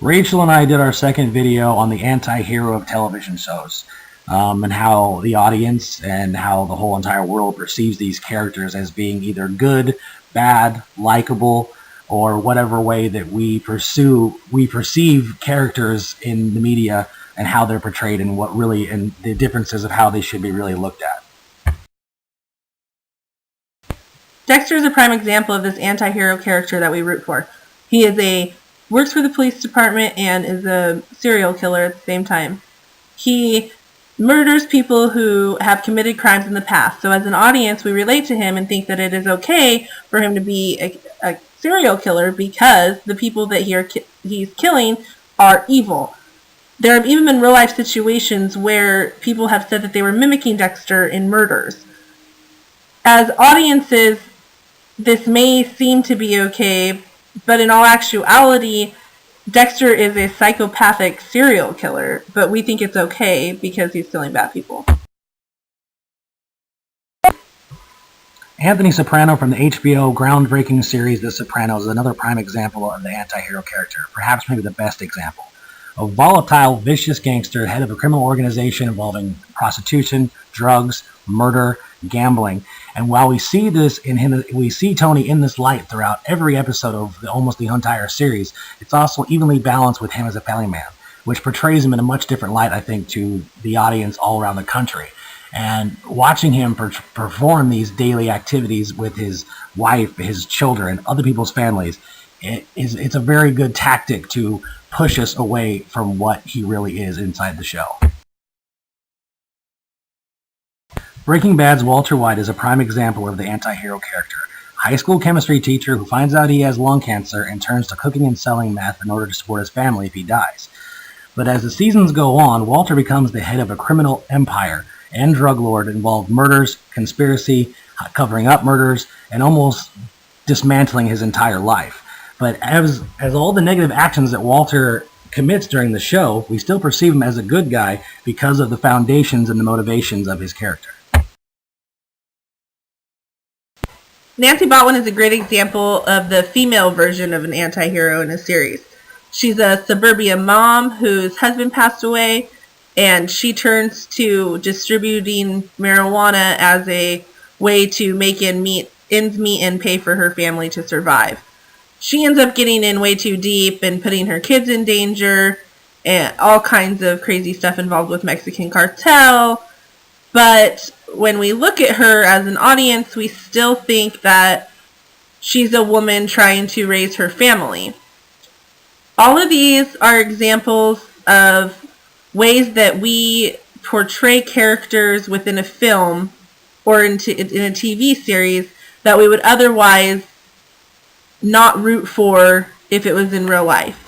Rachel and I did our second video on the anti-hero of television shows, and how the audience and how the whole entire world perceives these characters as being either good, bad, likable, or whatever way that we perceive characters in the media and how they're portrayed and the differences of how they should be really looked at. Dexter is a prime example of this anti-hero character that we root for. He works for the police department and is a serial killer at the same time. He murders people who have committed crimes in the past. So as an audience, we relate to him and think that it is okay for him to be a serial killer because the people that he's killing are evil. There have even been real-life situations where people have said that they were mimicking Dexter in murders. As audiences, this may seem to be okay, but in all actuality, Dexter is a psychopathic serial killer, but we think it's okay because he's killing bad people. Anthony Soprano from the HBO groundbreaking series The Sopranos is another prime example of the anti-hero character, perhaps maybe the best example. A volatile, vicious gangster, head of a criminal organization involving prostitution, drugs, murder, gambling. And while we see this in him, we see Tony in this light throughout every episode of almost the entire series, it's also evenly balanced with him as a family man, which portrays him in a much different light, I think, to the audience all around the country. And watching him perform these daily activities with his wife, his children, other people's families, it's a very good tactic to push us away from what he really is inside the show. Breaking Bad's Walter White is a prime example of the anti-hero character. High school chemistry teacher who finds out he has lung cancer and turns to cooking and selling meth in order to support his family if he dies. But as the seasons go on, Walter becomes the head of a criminal empire and drug lord involved murders, conspiracy, covering up murders, and almost dismantling his entire life. But as all the negative actions that Walter commits during the show, we still perceive him as a good guy because of the foundations and the motivations of his character. Nancy Botwin is a great example of the female version of an anti-hero in a series. She's a suburbia mom whose husband passed away, and she turns to distributing marijuana as a way to make ends meet and pay for her family to survive. She ends up getting in way too deep and putting her kids in danger and all kinds of crazy stuff involved with Mexican cartel. But when we look at her as an audience, we still think that she's a woman trying to raise her family. All of these are examples of ways that we portray characters within a film or in a TV series that we would otherwise not root for if it was in real life.